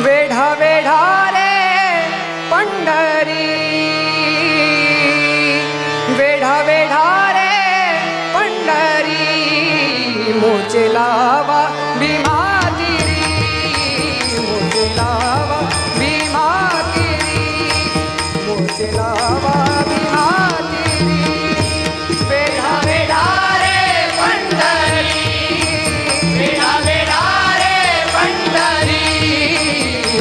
वेढा वेढा रे पंढरी, वेढा वेढा रे पंढरी, मोचे लावा भीमातिरी, मोचे लावा भीमातिरी, मोचे लावा भीमातिरी. वेढा वेढा रे पंढरी, वेढा वेढा रे पंढरी,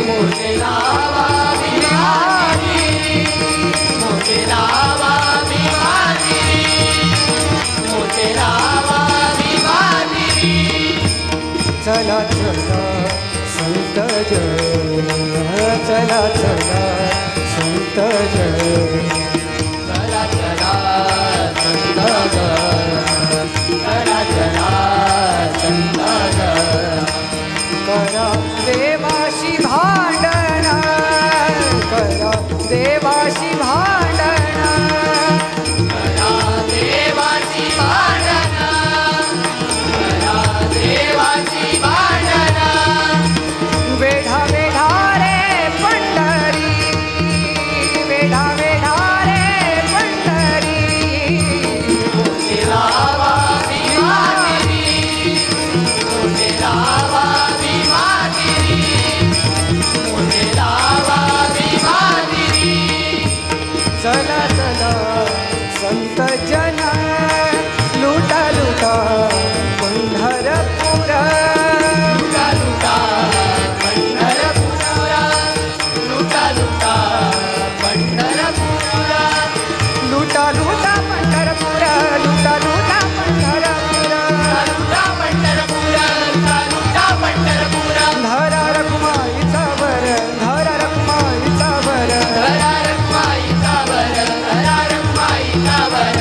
मोचे लावा भीमातिरी, मोचे लावा भीमातिरी, मोचे लावा भीमातिरी. चला चला संत जन, चला चला संत जन, चला चला संत जन, चला चला संत जन. करा देवाशी भांडण, करा देवाशी भांडण, करा देवाशी भांडण, करा देवाशी भांडण. वेढा वेढा रे पंढरी, वेढा वेढा रे पंढरी, मोचे लावा भीमातिरी, मोचे लावा भीमातिरी, मोचे लावा भीमातिरी. चला चला संत जन, लुटा लुटा पंढरपूर, लुटा लुटा पंढरपूर, लुटा लुटा पंढरपूर, लुटा लुटा पंढरपूर, लुटा लुटा पंढरपूर, लुटा पंढरपूर, लुटा लुटा पंढरपूर. धरा रखुमाईचा वर, धरा रखुमाईचा वर, धरा रखुमाईचा वर, धरा रखुमाईचा वर,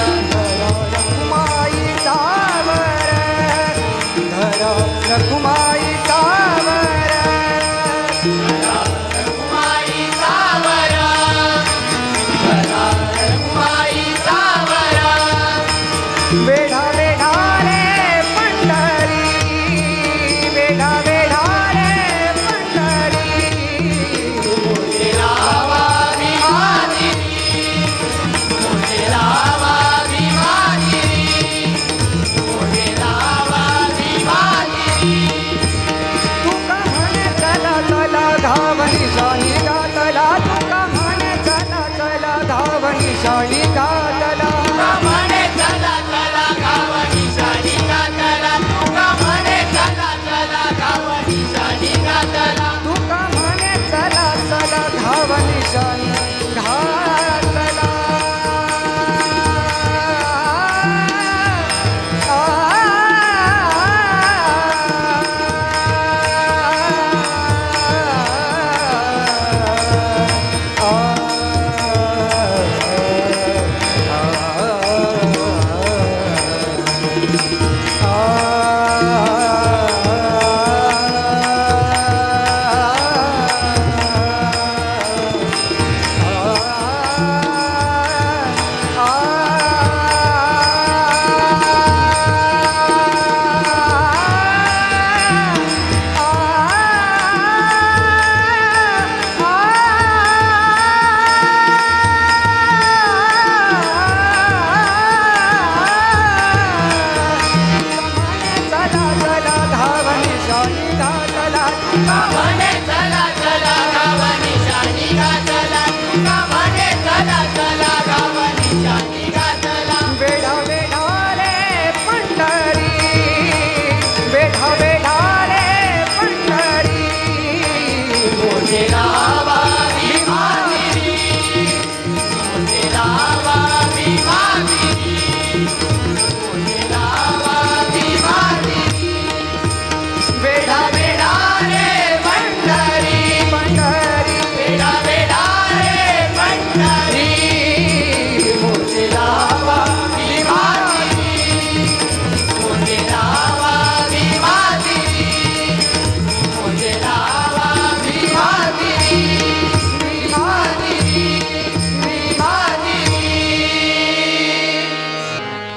पंढरपूर